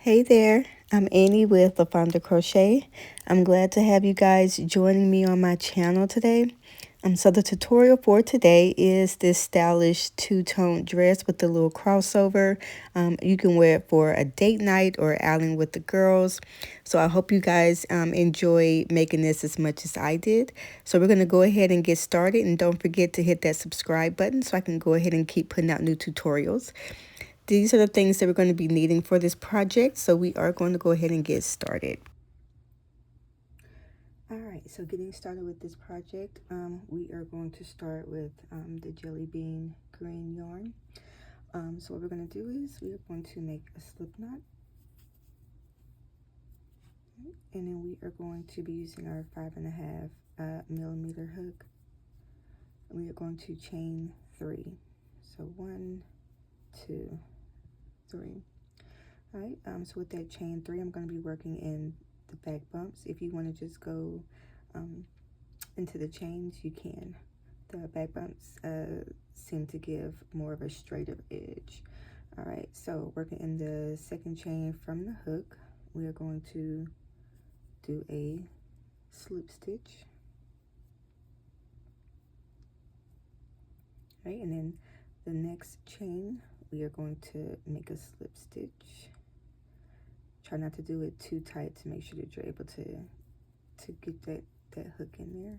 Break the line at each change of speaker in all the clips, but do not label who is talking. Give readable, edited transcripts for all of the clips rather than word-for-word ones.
Hey there, I'm Annie with the Founder Crochet. I'm glad to have you guys joining me on my channel today. So the tutorial for today is this stylish two-tone dress with the little crossover. You can wear it for a date night or outing with the girls. So I hope you guys enjoy making this as much as I did. So we're going to go ahead and get started, and don't forget to hit that subscribe button so I can go ahead and keep putting out new tutorials. These are the things that we're going to be needing for this project, so we are going to go ahead and get started. Alright, so getting started with this project, we are going to start with the jelly bean green yarn. So what we're going to do is we are going to make a slip knot. And then we are going to be using our 5.5 millimeter hook. And we are going to chain 3. So 1, 2, 3. Alright, so with that chain 3, I'm going to be working in the back bumps. If you want to just go into the chains, you can. The back bumps seem to give more of a straighter edge. Alright, so working in the second chain from the hook, we are going to do a slip stitch. Right, and then the next chain, we are going to make a slip stitch. Try not to do it too tight to make sure that you're able to get that hook in there.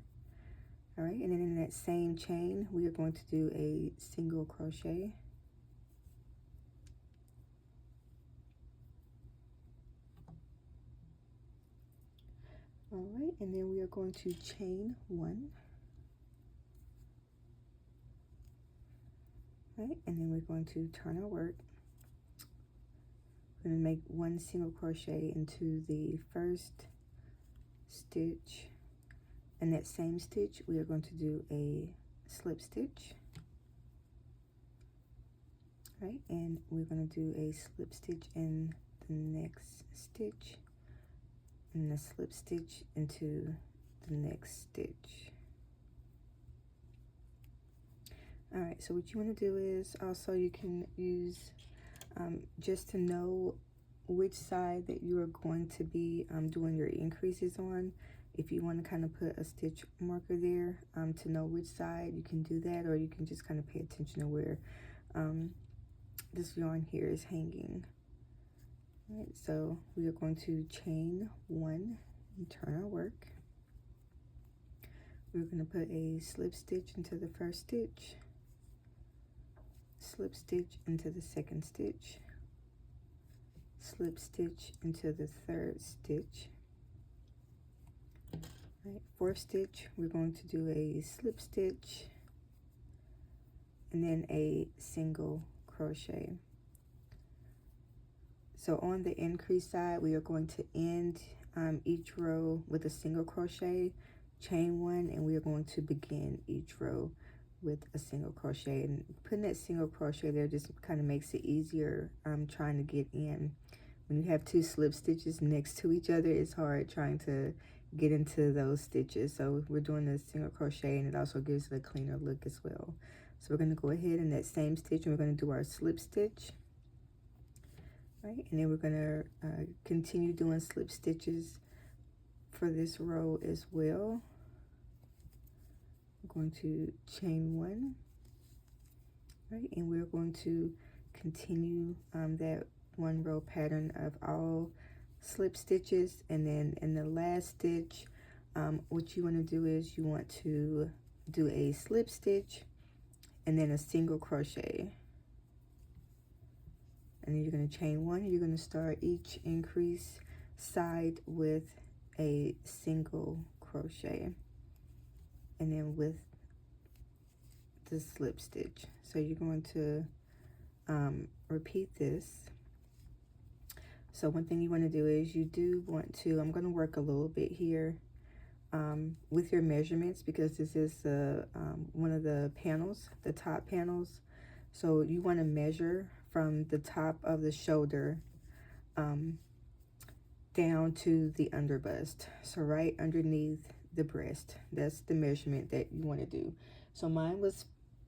All right, and then in that same chain, we are going to do a single crochet. All right, and then we are going to chain 1. Right, and then we're going to turn our work. We're going to make 1 single crochet into the first stitch. In that same stitch, we are going to do a slip stitch. Right, and we're going to do a slip stitch in the next stitch, and a slip stitch into the next stitch. All right, so what you want to do is also you can use just to know which side that you are going to be doing your increases on. If you want to kind of put a stitch marker there to know which side, you can do that, or you can just kind of pay attention to where this yarn here is hanging. All right, so we are going to chain 1 and turn our work. We're going to put a slip stitch into the first stitch, slip stitch into the second stitch, slip stitch into the third stitch. Right, fourth stitch, we're going to do a slip stitch and then a single crochet. So on the increase side, we are going to end each row with a single crochet, chain 1, and we are going to begin each row with a single crochet. And putting that single crochet there just kind of makes it easier trying to get in. When you have 2 slip stitches next to each other, it's hard trying to get into those stitches. So we're doing a single crochet, and it also gives it a cleaner look as well. So we're going to go ahead in that same stitch, and we're going to do our slip stitch. Right, and then we're going to continue doing slip stitches for this row as well. I'm going to chain 1, right, and we're going to continue that 1 row pattern of all slip stitches, and then in the last stitch, what you want to do is you want to do a slip stitch and then a single crochet. And then you're going to chain 1, and you're going to start each increase side with a single crochet, and then with the slip stitch. So you're going to repeat this. So one thing you want to do is you do want to, I'm going to work a little bit here with your measurements, because this is one of the panels, the top panels. So you want to measure from the top of the shoulder down to the underbust. So right underneath the breast, that's the measurement that you want to do. So mine was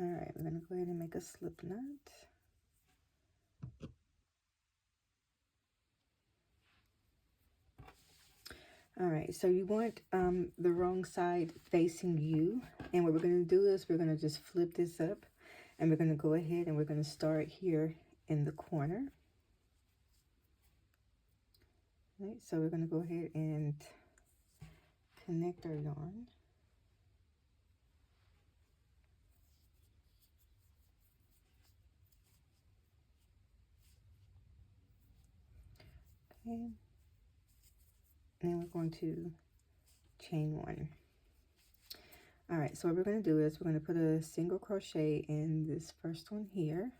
All right, we're going to go ahead and make a slip knot. All right, so you want the wrong side facing you. And what we're going to do is we're going to just flip this up. And we're going to go ahead and we're going to start here in the corner. All right, so we're going to go ahead and connect our yarn. Okay. And then we're going to chain one. All right, so what we're going to do is we're going to put a single crochet in this first one here.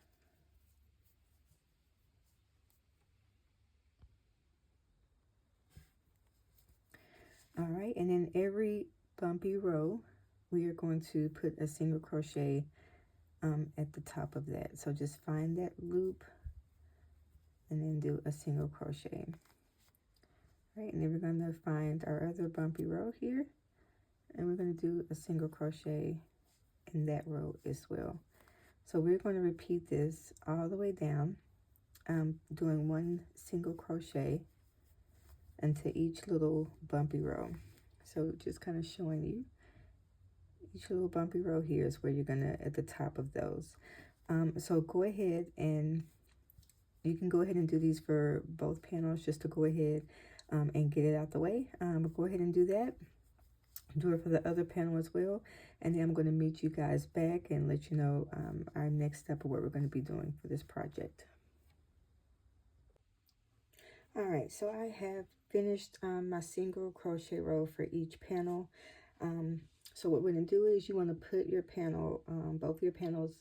All right, and in every bumpy row, we are going to put a single crochet at the top of that. So just find that loop and then do a single crochet. All right, and then we're going to find our other bumpy row here, and we're going to do a single crochet in that row as well. So we're going to repeat this all the way down, doing one single crochet into each little bumpy row. So just kind of showing you each little bumpy row here is where you're gonna at the top of those. So go ahead and you can go ahead and do these for both panels just to go ahead and get it out the way. But go ahead and do that. Do it for the other panel as well. And then I'm going to meet you guys back and let you know our next step of what we're going to be doing for this project. All right, so I have finished my single crochet row for each panel. So what we're going to do is you want to put your panel, both your panels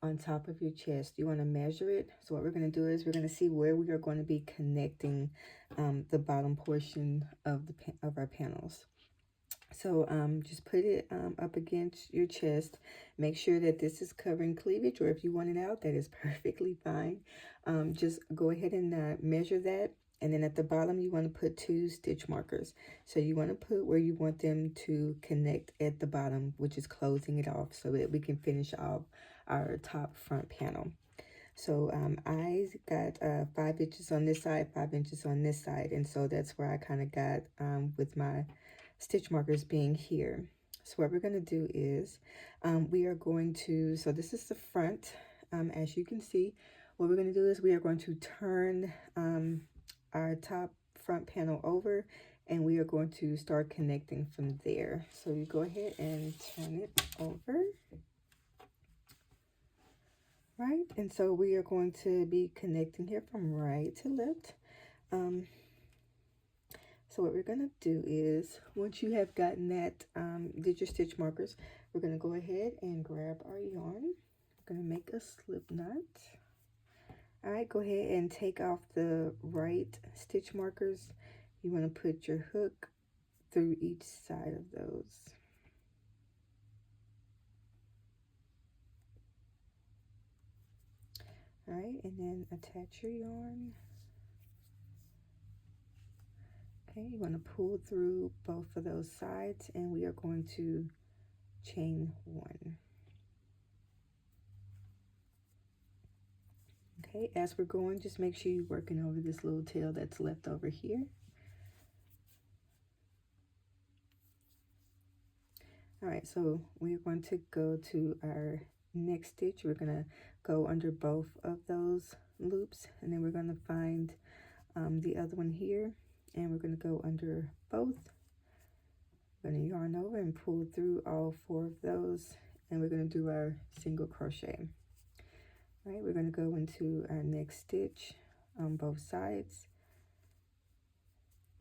on top of your chest. You want to measure it. So what we're going to do is we're going to see where we are going to be connecting the bottom portion of our panels. So just put it up against your chest. Make sure that this is covering cleavage, or if you want it out, that is perfectly fine. Just go ahead and measure that. And then at the bottom, you want to put 2 stitch markers. So you want to put where you want them to connect at the bottom, which is closing it off so that we can finish off our top front panel. So I got 5 inches on this side, 5 inches on this side. And so that's where I kind of got with my stitch markers being here. So what we're going to do is we are going to, so this is the front. As you can see, what we're going to do is we are going to turn our top front panel over, and we are going to start connecting from there. So you go ahead and turn it over. Right, and so we are going to be connecting here from right to left. So what we're going to do is, once you have gotten that, did your stitch markers, we're going to go ahead and grab our yarn. We're going to make a slip knot. All right, go ahead and take off the right stitch markers. You want to put your hook through each side of those. All right, and then attach your yarn. Okay, you want to pull through both of those sides, and we are going to chain 1. Okay, as we're going, just make sure you're working over this little tail that's left over here. All right, so we're going to go to our next stitch. We're going to go under both of those loops, and then we're going to find the other one here, and we're going to go under both. We're going to yarn over and pull through all 4 of those, and we're going to do our single crochet. All right, we're going to go into our next stitch on both sides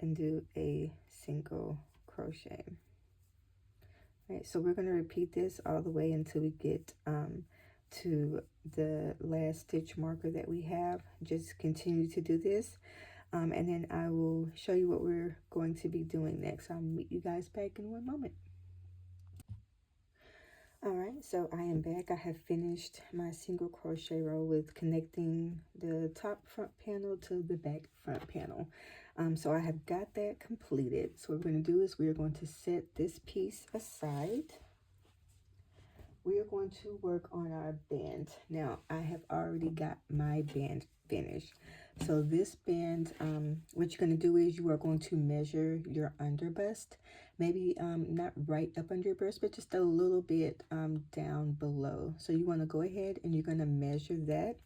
and do a single crochet. All right, so we're going to repeat this all the way until we get to the last stitch marker that we have. Just continue to do this, and then I will show you what we're going to be doing next. I'll meet you guys back in one moment. All right, so I am back. I have finished my single crochet row with connecting the top front panel to the back front panel. So I have got that completed. So what we're going to do is we are going to set this piece aside. we are going to work on our band. Now, I have already got my band finished. So this band, what you're going to do is you are going to measure your underbust. Maybe not right up under your breast, but just a little bit down below. So you want to go ahead and you're going to measure that.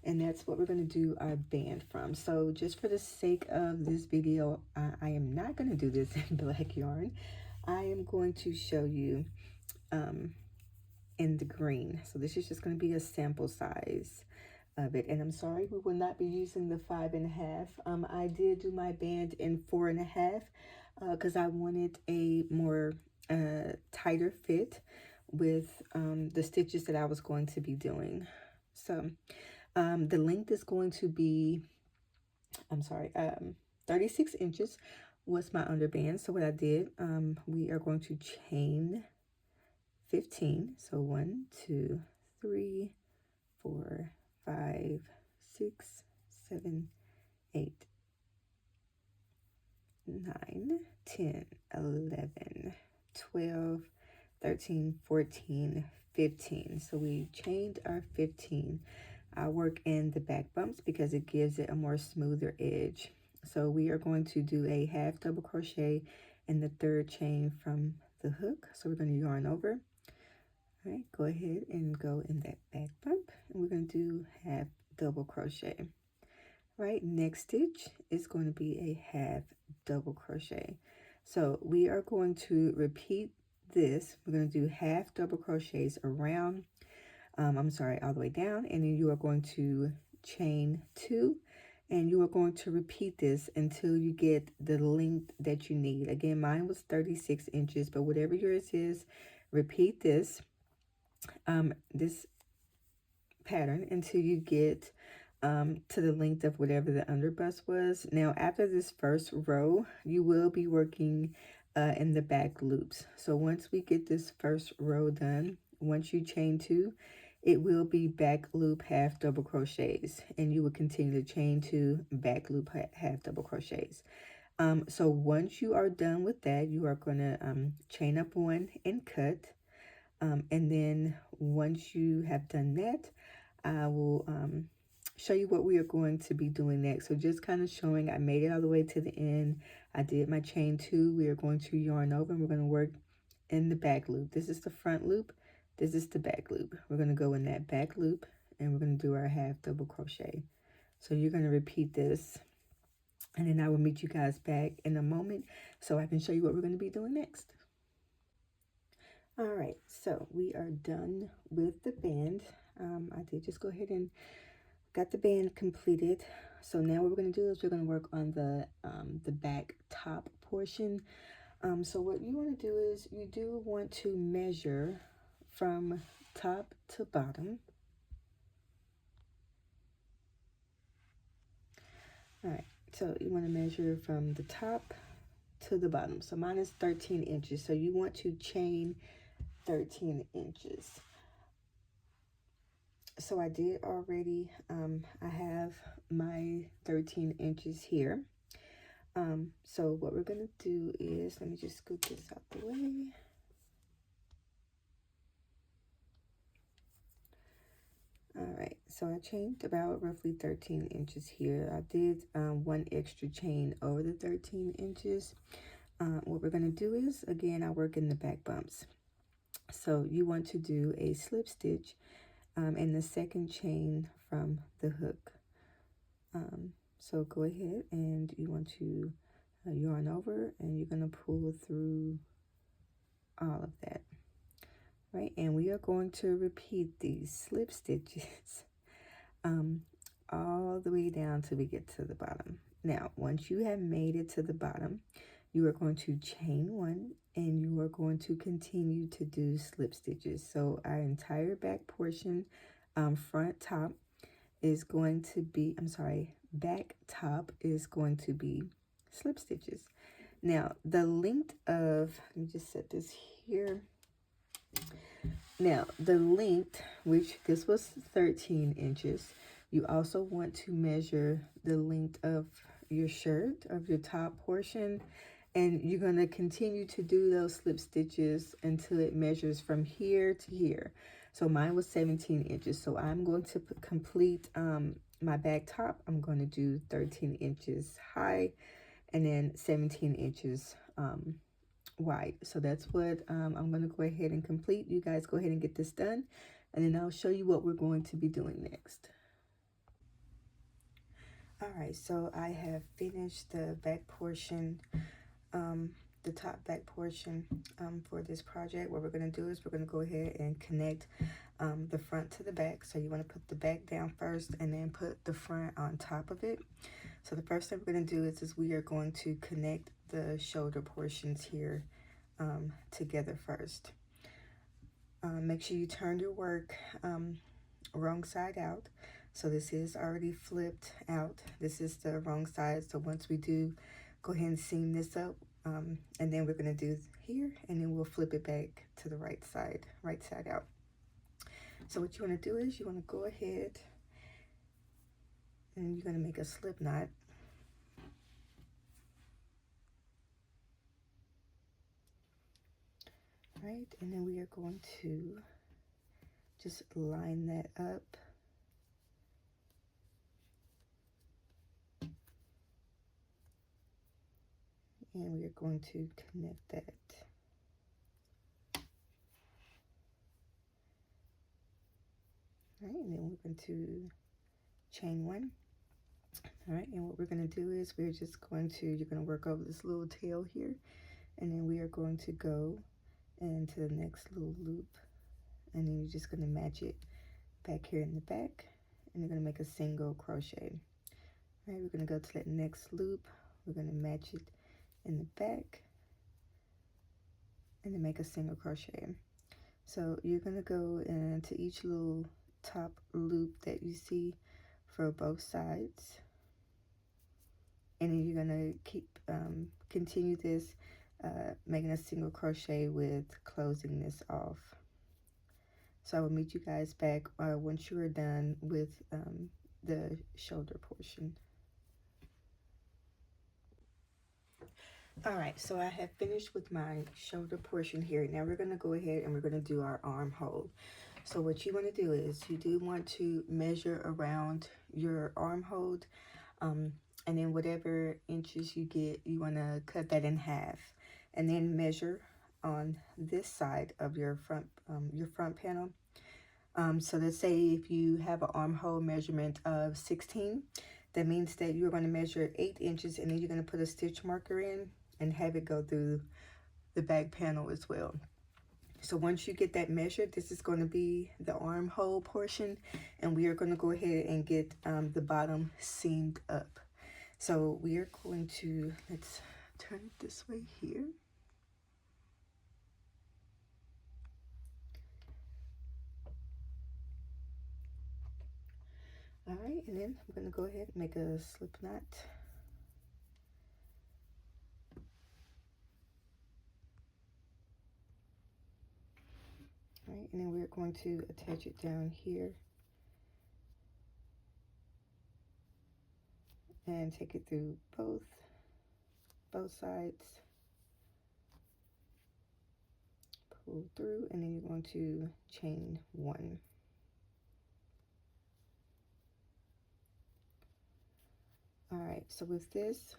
And that's what we're going to do our band from. So just for the sake of this video, I am not going to do this in black yarn. I am going to show you in the green. So this is just going to be a sample size of it. And I'm sorry, we will not be using the 5.5. I did do my band in 4.5 because I wanted a more tighter fit with the stitches that I was going to be doing. So the length is going to be, 36 inches was my underband. So what I did, we are going to chain 15. So 1, 2, 3, 4, 5, 6, 7, 8, 9, 10, 11, 12, 13, 14, 15. So we chained our 15. I work in the back bumps because it gives it a more smoother edge. So we are going to do a half double crochet in the third chain from the hook. So we're going to yarn over. All right, go ahead and go in that back bump, and we're going to do half double crochet. Right, next stitch is going to be a half double crochet. So we are going to repeat this. We're going to do half double crochets around, all the way down, and then you are going to chain 2, and you are going to repeat this until you get the length that you need. Again, mine was 36 inches, but whatever yours is, repeat this this pattern until you get to the length of whatever the underbust was. Now, after this first row, you will be working in the back loops. So once we get this first row done, once you chain 2, it will be back loop half double crochets, and you will continue to chain 2, back loop half double crochets. So once you are done with that, you are going to chain up 1 and cut. And then once you have done that, I will show you what we are going to be doing next. So just kind of showing I made it all the way to the end. I did my chain 2. We are going to yarn over, and we're going to work in the back loop. This is the front loop. This is the back loop. We're going to go in that back loop, and we're going to do our half double crochet. So you're going to repeat this, and then I will meet you guys back in a moment so I can show you what we're going to be doing next. All right, so we are done with the band. I did just go ahead and got the band completed. So now what we're going to do is we're going to work on the back top portion. So what you want to do is you do want to measure from top to bottom. All right, so you want to measure from the top to the bottom. So mine is 13 inches. So you want to chain 13 inches. So I did already, I have my 13 inches here. So what we're going to do is, let me just scoot this out the way. All right, so I chained about roughly 13 inches here. I did 1 extra chain over the 13 inches. What we're going to do is, again, I work in the back bumps. So you want to do a slip stitch in the second chain from the hook. So go ahead and you want to yarn over, and you're going to pull through all of that. Right, and we are going to repeat these slip stitches all the way down till we get to the bottom. Now, once you have made it to the bottom, you are going to chain 1, and you are going to continue to do slip stitches. So our entire back portion, front top is going to be, back top is going to be slip stitches. Now, the length of, let me just set this here. Now, the length, which this was 13 inches, you also want to measure the length of your shirt, of your top portion, And you're going to continue to do those slip stitches until it measures from here to here. So mine was 17 inches. So I'm going to complete my back top. I'm going to do 13 inches high and then 17 inches wide. So that's what I'm going to go ahead and complete. You guys go ahead and get this done, and then I'll show you what we're going to be doing next. All right, so I have finished the back portion, the top back portion for this project. What we're going to do is we're going to go ahead and connect the front to the back. So you want to put the back down first and then put the front on top of it. So the first thing we're going to do is we are going to connect the shoulder portions here together first. Make sure you turn your work wrong side out. So this is already flipped out. This is the wrong side. So once we do, go ahead and seam this up. And then we're going to do here, and then we'll flip it back to the right side out. So what you want to do is you want to go ahead and you're going to make a slip knot. Right, and then we are going to just line that up. And we are going to connect that. All right, and then we're going to chain one. All right, and what we're going to do is you're going to work over this little tail here, and then we are going to go into the next little loop, and then you're just going to match it back here in the back, and you're going to make a single crochet. All right, we're going to go to that next loop. We're going to match it in the back, and then make a single crochet. So you're going to go into each little top loop that you see for both sides, and then you're going to continue this, making a single crochet with closing this off. So I will meet you guys back once you are done with the shoulder portion. All right, so I have finished with my shoulder portion here. Now we're going to go ahead and we're going to do our armhole. So what you want to do is you do want to measure around your armhole, and then whatever inches you get, you want to cut that in half, and then measure on this side of your front panel. So let's say if you have an armhole measurement of 16, that means that you're going to measure 8 inches, and then you're going to put a stitch marker in and have it go through the back panel as well. So once you get that measured, this is going to be the armhole portion, and we are going to go ahead and get the bottom seamed up. So we are going to, let's turn it this way here. All right, and then I'm going to go ahead and make a slip knot. All right, and then we're going to attach it down here and take it through both sides. Pull through, and then you're going to chain one. All right, so with this,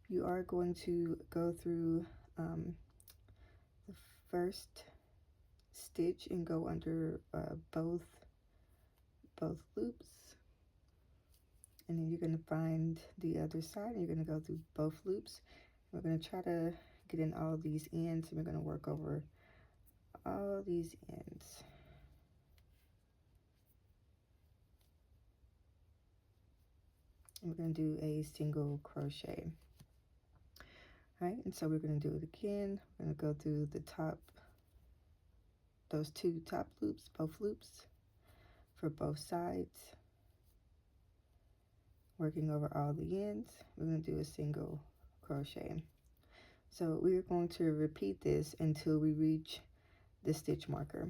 you are going to go through the first stitch and go under both loops, and then you're going to find the other side, and you're going to go through both loops. We're going to try to get in all these ends, and we're going to work over all these ends. And we're going to do a single crochet. All right, and so we're going to do it again. We're going to go through the top, those two top loops, both loops for both sides, working over all the ends. We're going to do a single crochet. So we are going to repeat this until we reach the stitch marker.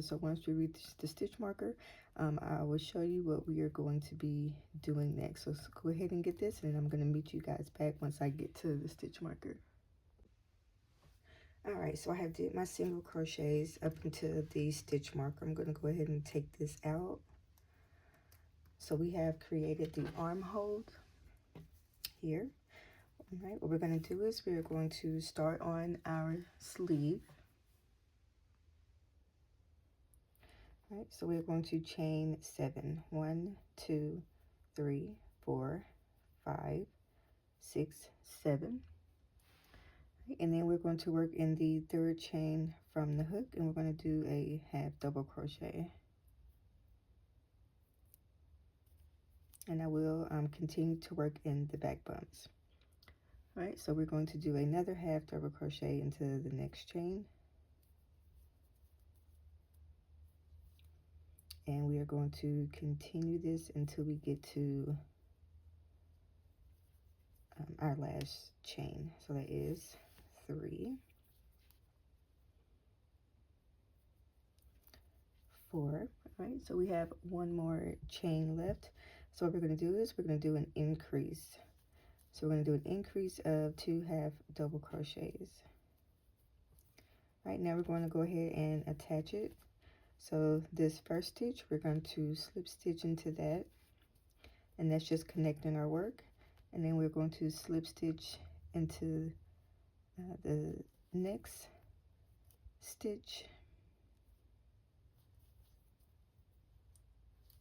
So once we reach the stitch marker, I will show you what we are going to be doing next. So go ahead and get this, and I'm going to meet you guys back once I get to the stitch marker. Alright, so I have did my single crochets up until the stitch marker. I'm going to go ahead and take this out. So we have created the armhole here. Alright, what we're going to do is we're going to start on our sleeve. Alright, so we're going to chain 7. 1, 2, 3, 4, 5, 6, 7. And then we're going to work in the third chain from the hook, and we're going to do a half double crochet. And I will continue to work in the back bumps. All right, so we're going to do another half double crochet into the next chain. And we are going to continue this until we get to our last chain. So that is 3, 4. All right, so we have one more chain left. So what we're going to do is we're going to do an increase. So we're going to do an increase of 2 half double crochets. Right now we're going to go ahead and attach it. So this first stitch, we're going to slip stitch into that, and that's just connecting our work. And then we're going to slip stitch into the next stitch.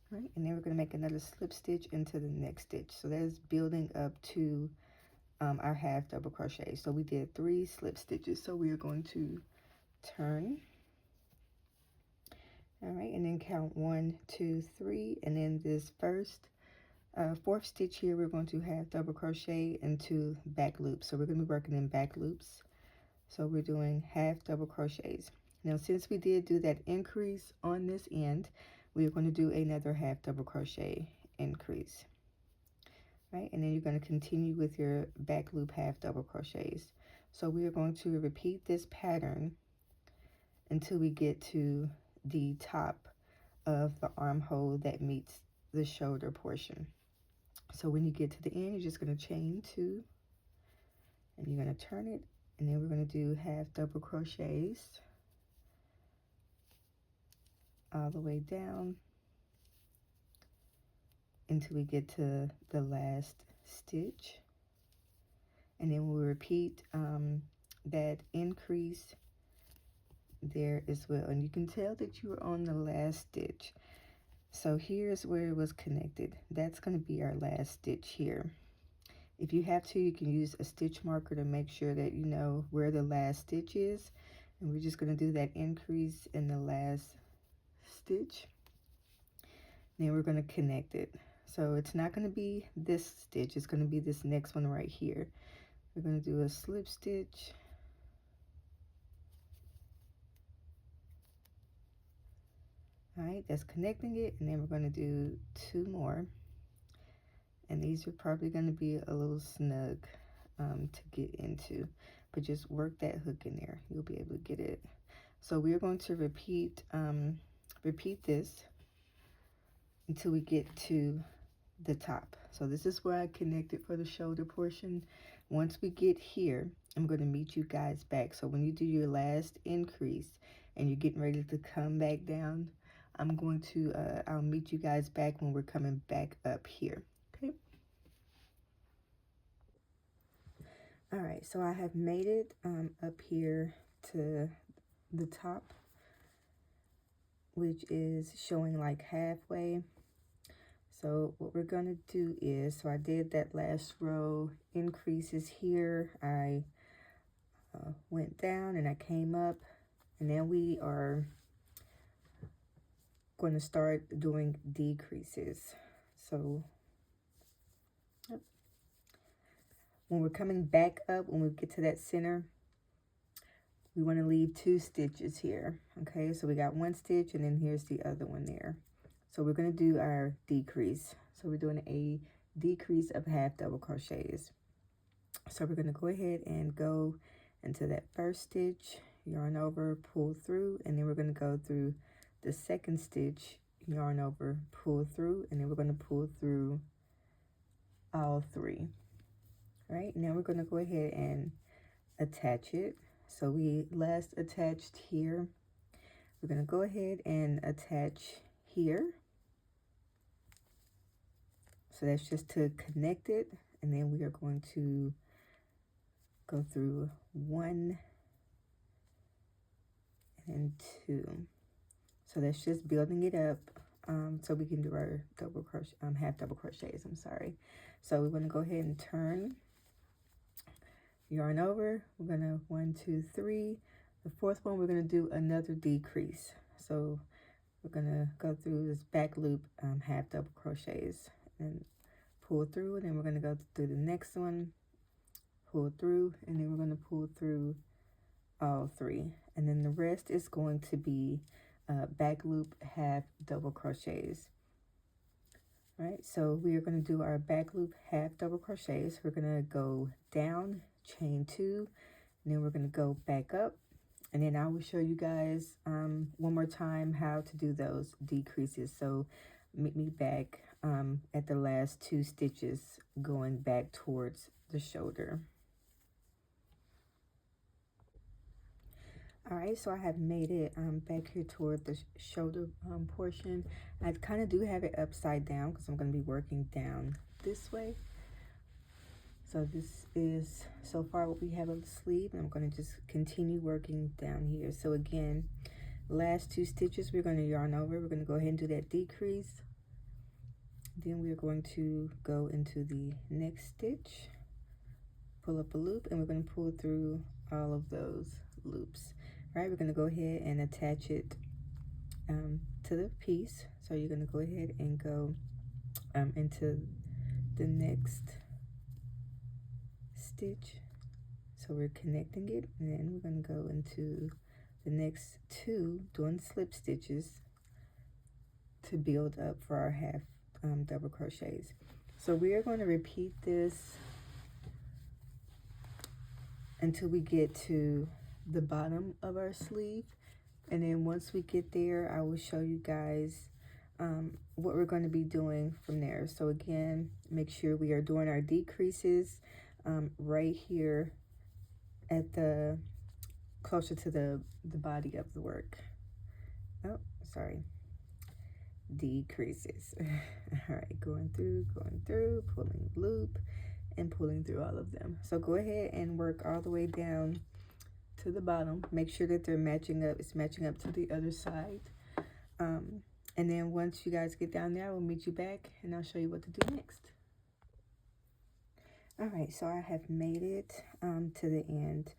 Right, and then we're going to make another slip stitch into the next stitch. So that's building up to our half double crochet. So we did 3 slip stitches. So we are going to turn. All right, and then count 1, 2, 3, and then this first fourth stitch here, we're going to have double crochet into back loops. So we're going to be working in back loops. So we're doing half double crochets. Now, since we did do that increase on this end, we are going to do another half double crochet increase. Right, and then you're going to continue with your back loop half double crochets. So we are going to repeat this pattern until we get to the top of the armhole that meets the shoulder portion. So when you get to the end, you're just going to chain 2, and you're going to turn it, and then we're going to do half double crochets all the way down until we get to the last stitch. And then we'll repeat that increase there as well. And you can tell that you are on the last stitch. So here's where it was connected. That's going to be our last stitch here. If you have to, you can use a stitch marker to make sure that you know where the last stitch is. And we're just going to do that increase in the last stitch. Then we're going to connect it. So it's not going to be this stitch. It's going to be this next one right here. We're going to do a slip stitch. All right, that's connecting it. And then we're going to do 2 more. And these are probably going to be a little snug to get into. But just work that hook in there. You'll be able to get it. So we are going to repeat this until we get to the top. So this is where I connected for the shoulder portion. Once we get here, I'm going to meet you guys back. So when you do your last increase and you're getting ready to come back down, I'm going to, I'll meet you guys back when we're coming back up here. Okay. All right, so I have made it up here to the top, which is showing like halfway. So what we're going to do is, so I did that last row increases here. I went down and I came up, and then we are going to start doing decreases. So when we're coming back up, when we get to that center, we want to leave 2 stitches here. Okay, so we got 1 stitch, and then here's the other one there. So we're going to do our decrease. So we're doing a decrease of half double crochets. So we're going to go ahead and go into that first stitch. yarn over, pull through, and then we're going to go through the second stitch, yarn over, pull through, and then we're going to pull through all three. All right, now we're going to go ahead and attach it. So we last attached here. We're going to go ahead and attach here. So that's just to connect it, and then we are going to go through 1 and 2. So that's just building it up, so we can do our double crochet, half double crochets, I'm sorry. So we're going to go ahead and turn, yarn over. We're going to 1, 2, 3. The fourth one, we're going to do another decrease. So we're going to go through this back loop, half double crochets, and pull through, and then we're going to go through the next one, pull through, and then we're going to pull through all three, and then the rest is going to be back loop half double crochets. All right, so we are going to do our back loop half double crochets. We're going to go down, chain 2, and then we're going to go back up, and then I will show you guys one more time how to do those decreases. So meet me back at the last 2 stitches going back towards the shoulder. All right, so I have made it back here toward the shoulder portion. I kind of do have it upside down because I'm going to be working down this way. So this is so far what we have on the sleeve, and I'm going to just continue working down here. So again, last 2 stitches, we're going to yarn over. We're going to go ahead and do that decrease. Then we're going to go into the next stitch, pull up a loop, and we're going to pull through all of those loops. All right, we're going to go ahead and attach it to the piece. So you're going to go ahead and go into the next stitch. So we're connecting it, and then we're going to go into the next 2 doing slip stitches to build up for our half double crochets. So we are going to repeat this until we get to the bottom of our sleeve, and then once we get there, I will show you guys what we're going to be doing from there. So again, make sure we are doing our decreases right here at the closer to the body of the work. Oh, sorry, decreases. All right, going through, pulling loop, and pulling through all of them. So go ahead and work all the way down to the bottom. Make sure that they're matching up. It's matching up to the other side. And then once you guys get down there, I will meet you back and I'll show you what to do next. All right, so I have made it to the end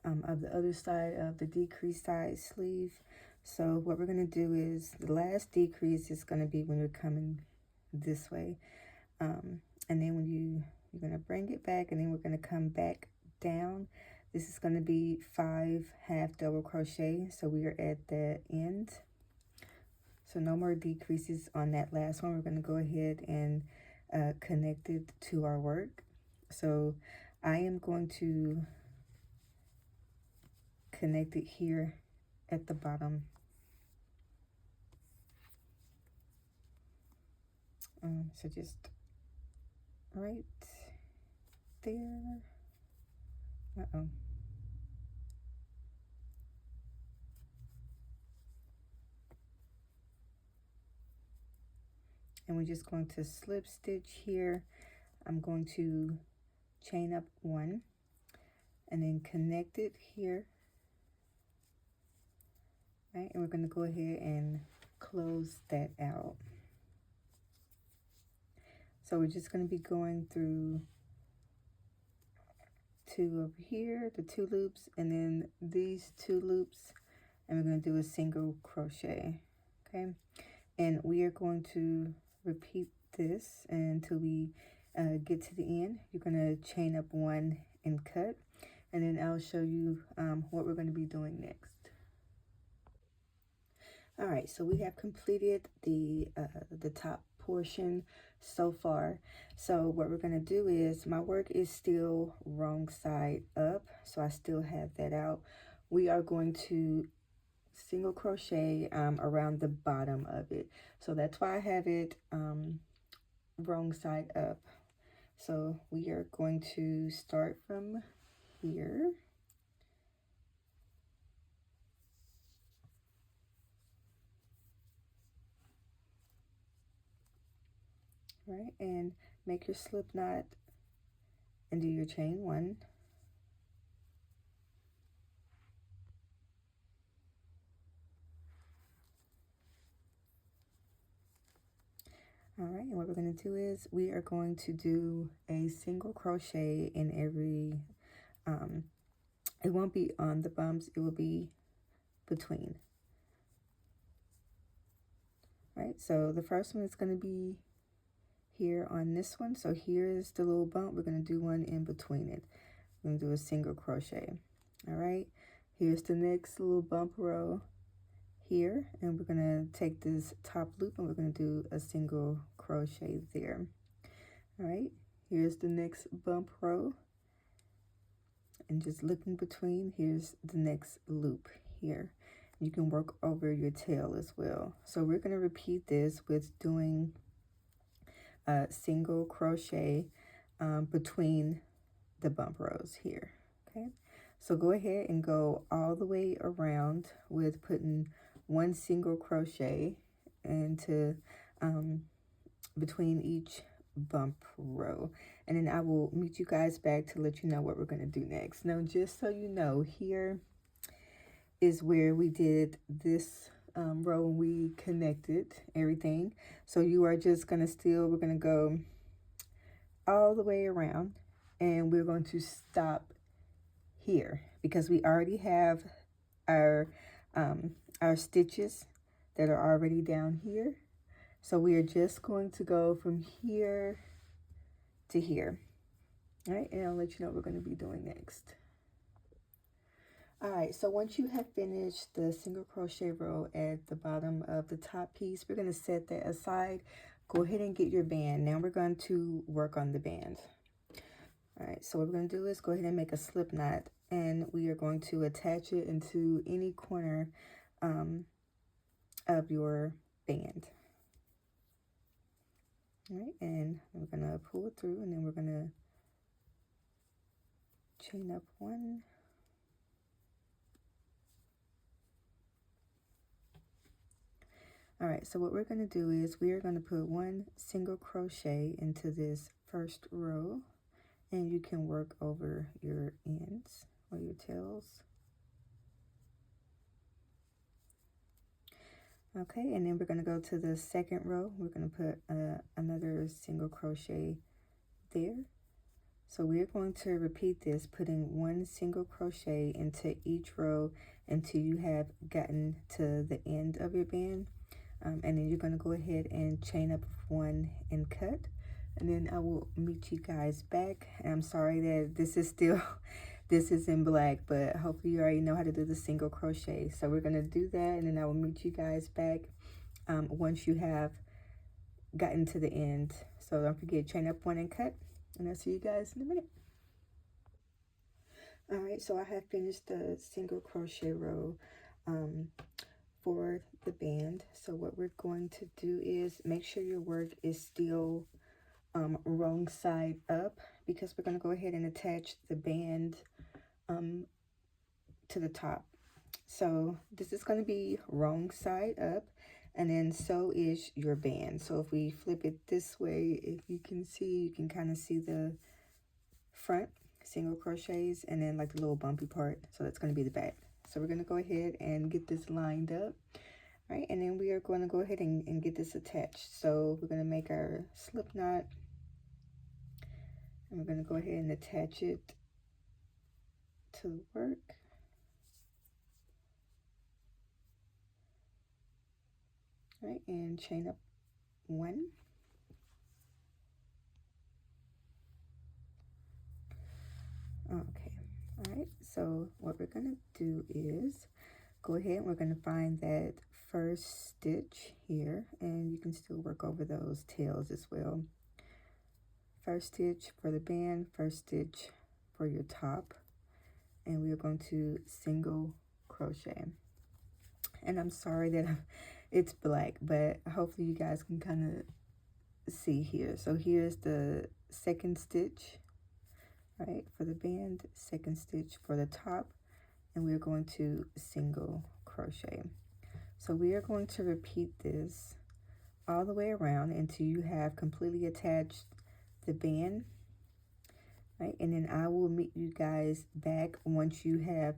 of the other side of the decrease side sleeve. So what we're going to do is the last decrease is going to be when you're coming this way. And then when you're going to bring it back, and then we're going to come back down. This is going to be 5 half double crochet. So we are at the end. So no more decreases on that last one. We're going to go ahead and connect it to our work. So I am going to connect it here at the bottom. So just right there. Uh-oh. And we're just going to slip stitch here. I'm going to chain up 1 and then connect it here. Right, and we're going to go ahead and close that out. So we're just going to be going through 2 over here, the 2 loops, and then these 2 loops, and we're going to do a single crochet. Okay, and we are going to repeat this until we get to the end. You're going to chain up 1 and cut, and then I'll show you what we're going to be doing next. All right, so we have completed the top portion so far. So what we're going to do is, my work is still wrong side up, so I still have that out. we are going to single crochet around the bottom of it. So that's why I have it wrong side up. So we are going to start from here. Right, and make your slip knot and do your chain 1. All right, and what we're going to do is we are going to do a single crochet in every, it won't be on the bumps, it will be between. Right, so the first one is going to be here on this one. So here's the little bump. We're going to do one in between it. We're going to do a single crochet. All right, here's the next little bump row here, and we're going to take this top loop and we're going to do a single crochet there. All right, here's the next bump row, and just looking between, here's the next loop here. You can work over your tail as well. So we're going to repeat this with doing a single crochet between the bump rows here. Okay, so go ahead and go all the way around with putting one single crochet into between each bump row, and then I will meet you guys back to let you know what we're going to do next. Now, just so you know, here is where we did this row and we connected everything. So you are just going to we're going to go all the way around, and we're going to stop here because we already have our stitches that are already down here. So we are just going to go from here to here. All right, and I'll let you know what we're going to be doing next. All right, so once you have finished the single crochet row at the bottom of the top piece, we're going to set that aside. Go ahead and get your band. Now we're going to work on the band. All right, so what we're going to do is go ahead and make a slip knot, and we are going to attach it into any corner of your band. All right, and we're going to pull it through, and then we're going to chain up 1. All right, so what we're going to do is we are going to put 1 single crochet into this first row, and you can work over your ends or your tails. Okay, and then we're going to go to the second row. We're going to put another single crochet there. So we're going to repeat this, putting 1 single crochet into each row until you have gotten to the end of your band. And then you're going to go ahead and chain up 1 and cut. And then I will meet you guys back. And I'm sorry that this is still, this is in black, but hopefully you already know how to do the single crochet. So we're going to do that, and then I will meet you guys back once you have gotten to the end. So don't forget, chain up 1 and cut. And I'll see you guys in a minute. All right, so I have finished the single crochet row for the band. So what we're going to do is make sure your work is still wrong side up, because we're going to go ahead and attach the band to the top. So this is going to be wrong side up, and then so is your band. So if we flip it this way, if you can see, you can kind of see the front single crochets and then like the little bumpy part. So that's going to be the back. So we're going to go ahead and get this lined up. Right, and then we are going to go ahead and get this attached. So we're going to make our slip knot, and we're going to go ahead and attach it to the work. Right, and chain up 1. Okay, all right, so what we're going to do is go ahead and we're going to find that first stitch here, and you can still work over those tails as well. First stitch for the band, first stitch for your top. and we are going to single crochet. And I'm sorry that it's black, but hopefully you guys can kind of see here. So here's the second stitch, right, for the band, second stitch for the top, and we're going to single crochet. So we are going to repeat this all the way around until you have completely attached the band, right? And then I will meet you guys back once you have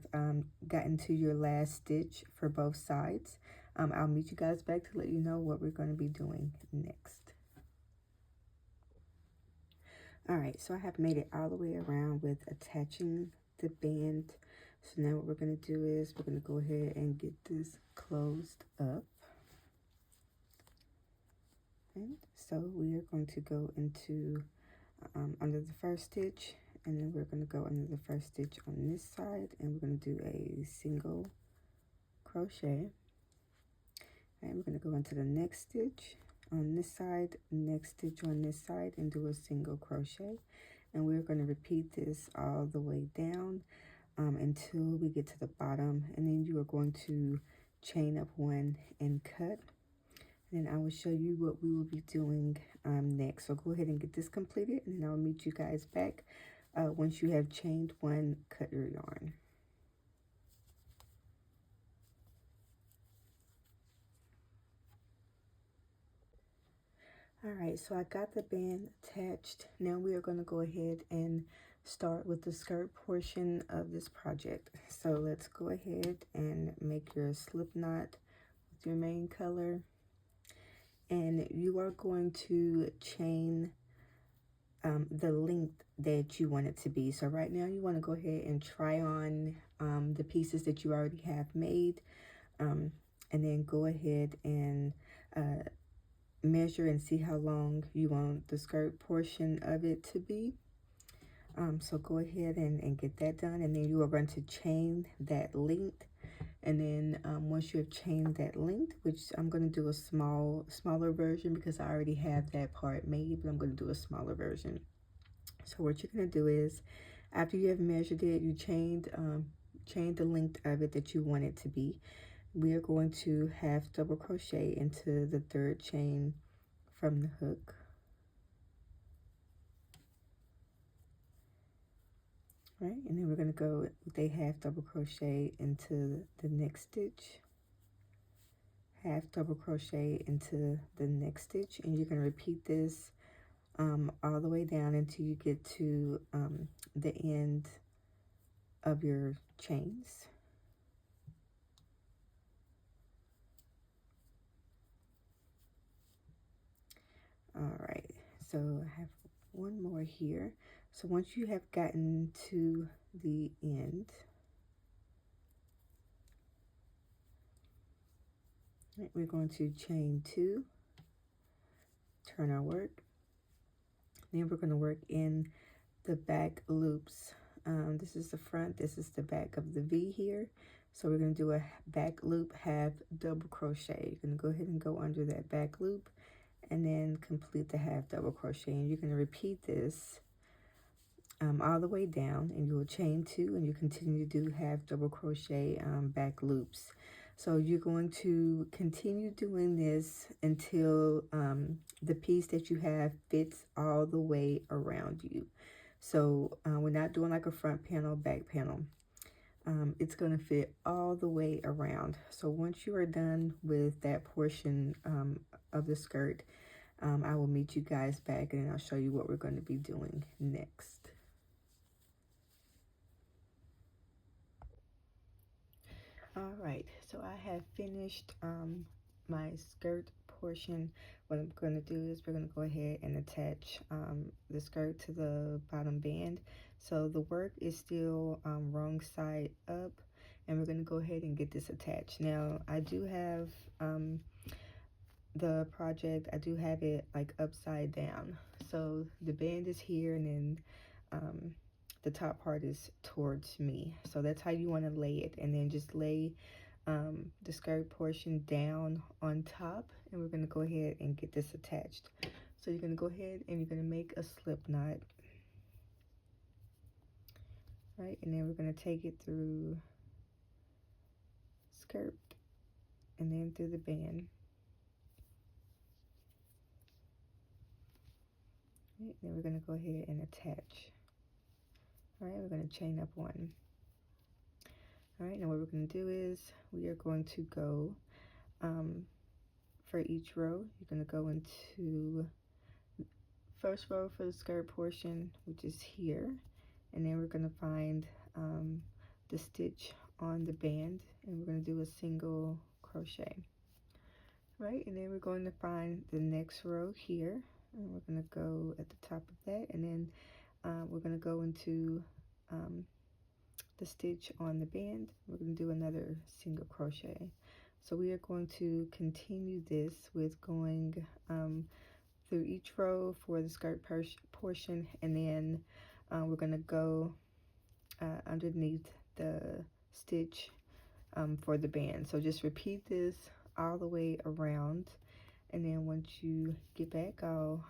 gotten to your last stitch for both sides. I'll meet you guys back to let you know what we're going to be doing next. All right, so I have made it all the way around with attaching the band. So now what we're going to do is we're going to go ahead and get this closed up. And so we are going to go into under the first stitch, and then we're going to go under the first stitch on this side, and we're going to do a single crochet. And we're going to go into the next stitch on this side, next stitch on this side, and do a single crochet. And we're going to repeat this all the way down until we get to the bottom, and then you are going to chain up one and cut. And I will show you what we will be doing next. So go ahead and get this completed, and then I'll meet you guys back once you have chained one, cut your yarn. All right, so I got the band attached. Now we are going to go ahead and start with the skirt portion of this project. So let's go ahead and make your slip knot with your main color. And you are going to chain the length that you want it to be. So right now you want to go ahead and try on the pieces that you already have made, and then go ahead and measure and see how long you want the skirt portion of it to be. So go ahead and get that done, and then you are going to chain that length. And then once you have chained that length, which I'm going to do a smaller version because I already have that part made, but I'm going to do a smaller version. So what you're going to do is, after you have measured it, you chained the length of it that you want it to be, we are going to half double crochet into the third chain from the hook. Right, and then we're going to go with a half double crochet into the next stitch, half double crochet into the next stitch, and you're going to repeat this all the way down until you get to the end of your chains. All right, so I have one more here. So once you have gotten to the end, right, we're going to chain 2, turn our work, then we're going to work in the back loops. This is the front, this is the back of the V here. So we're going to do a back loop, half double crochet. You're going to go ahead and go under that back loop and then complete the half double crochet. And you're going to repeat this all the way down, and you will chain 2, and you continue to do half double crochet back loops. So you're going to continue doing this until the piece that you have fits all the way around you. So we're not doing like a front panel, back panel. It's going to fit all the way around. So once you are done with that portion of the skirt, I will meet you guys back, and then I'll show you what we're going to be doing next. All right, so I have finished my skirt portion. What I'm going to do is we're going to go ahead and attach the skirt to the bottom band. So the work is still wrong side up, and we're going to go ahead and get this attached. Now I do have the project, I do have it like upside down. So the band is here, and then the top part is towards me. So that's how you want to lay it, and then just lay the skirt portion down on top, and we're going to go ahead and get this attached. So you're going to go ahead and you're going to make a slip knot, right? And then we're going to take it through skirt and then through the band. Right, then we're going to go ahead and attach. All right, we're going to chain up 1. All right, now what we're going to do is we are going to go for each row. You're going to go into first row for the skirt portion, which is here, and then we're going to find the stitch on the band, and we're going to do a single crochet. Right, and then we're going to find the next row here, and we're going to go at the top of that, and then we're going to go into the stitch on the band. We're going to do another single crochet. So we are going to continue this with going through each row for the skirt portion, and then we're going to go underneath the stitch for the band. So just repeat this all the way around, and then once you get back, I'll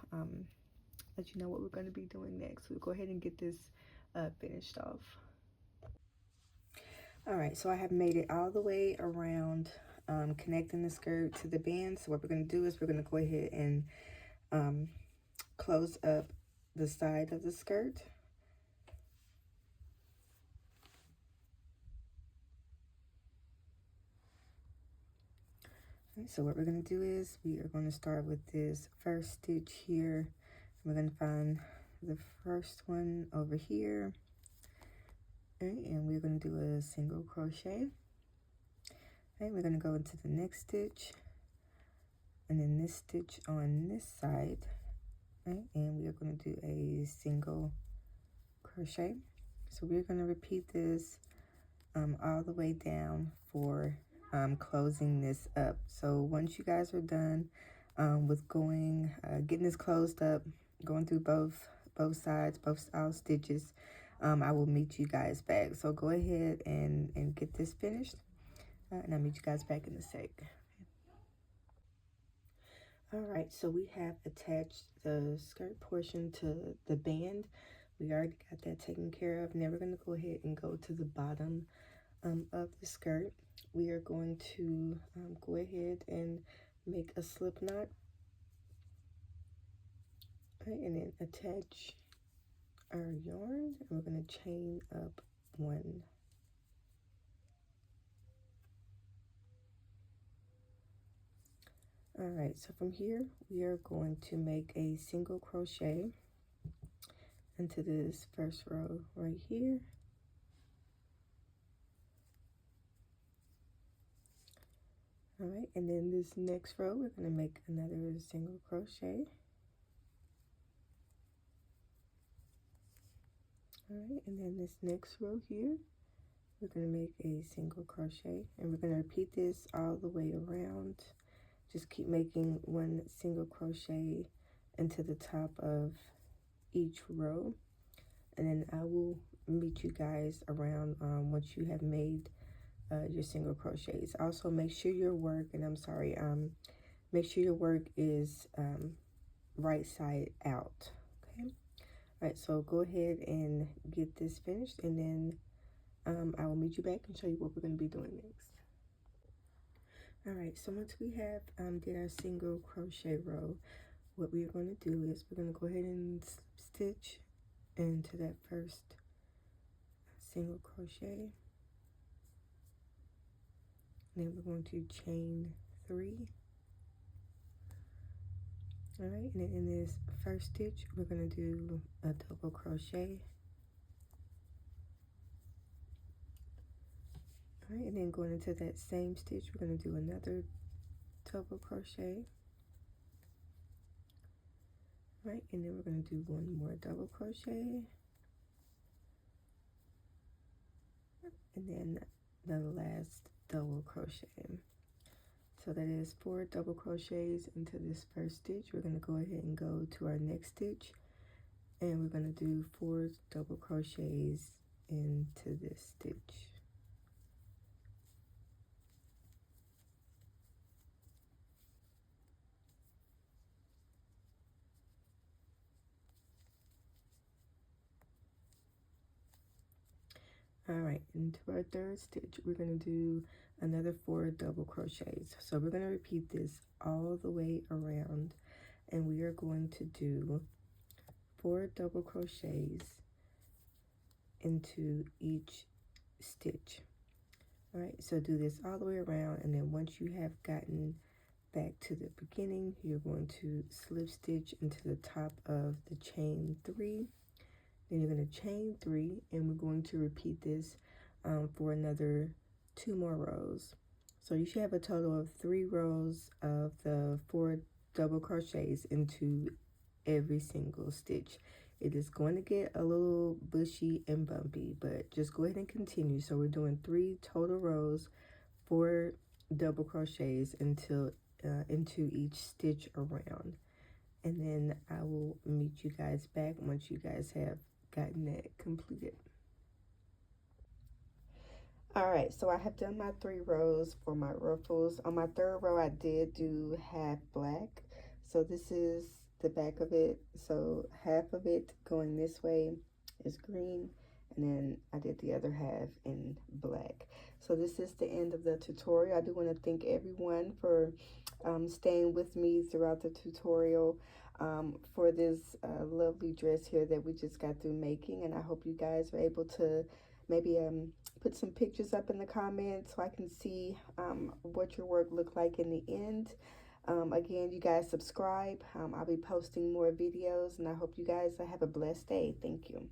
let you know what we're going to be doing next. We'll go ahead and get this finished off. All right, so I have made it all the way around, connecting the skirt to the band. So what we're going to do is we're going to go ahead and close up the side of the skirt. Okay, so what we're going to do is we are going to start with this first stitch here. We're going to find the first one over here. Okay, and we're going to do a single crochet. Okay, we're going to go into the next stitch, and then this stitch on this side. Okay, and we are going to do a single crochet. So we're going to repeat this all the way down for closing this up. So once you guys are done with getting this closed up, going through both sides, both style stitches, I will meet you guys back. So go ahead and get this finished, and I'll meet you guys back in a sec. All right, so we have attached the skirt portion to the band. We already got that taken care of. Now we're going to go ahead and go to the bottom of the skirt. We are going to go ahead and make a slip knot, right, and then attach our yarn, and we're going to chain up 1. All right, so from here we are going to make a single crochet into this first row right here. All right, and then this next row we're going to make another single crochet. All right, and then this next row here we're going to make a single crochet, and we're going to repeat this all the way around. Just keep making 1 single crochet into the top of each row, and then I will meet you guys around once you have made your single crochets. Also, make sure your work, and I'm sorry, make sure your work is right side out. Okay. All right, so go ahead and get this finished, and then I will meet you back and show you what we're going to be doing next. All right, so once we have did our single crochet row, what we are going to do is we're going to go ahead and stitch into that first single crochet. Then we're going to chain 3. All right, and then in this first stitch, we're going to do a double crochet. All right, and then going into that same stitch, we're going to do another double crochet. All right, and then we're going to do 1 more double crochet. And then the last double crochet. So that is 4 double crochets into this first stitch. We're going to go ahead and go to our next stitch, and we're going to do 4 double crochets into this stitch. All right, into our third stitch, we're going to do another 4 double crochets. So we're going to repeat this all the way around, and we are going to do 4 double crochets into each stitch. All right, so do this all the way around, and then once you have gotten back to the beginning, you're going to slip stitch into the top of the chain 3. Then you're going to chain 3, and we're going to repeat this for another 2 more rows. So you should have a total of 3 rows of the 4 double crochets into every single stitch. It is going to get a little bushy and bumpy, but just go ahead and continue. So we're doing 3 total rows, 4 double crochets until into each stitch around. And then I will meet you guys back once you guys have gotten that completed. All right, so I have done my 3 rows for my ruffles. On my 3rd row, I did do half black. So this is the back of it. So half of it going this way is green, and then I did the other half in black. So this is the end of the tutorial. I do want to thank everyone for staying with me throughout the tutorial for this lovely dress here that we just got through making, and I hope you guys are able to maybe put some pictures up in the comments so I can see what your work looked like in the end. Again, you guys subscribe. I'll be posting more videos, and I hope you guys have a blessed day. Thank you.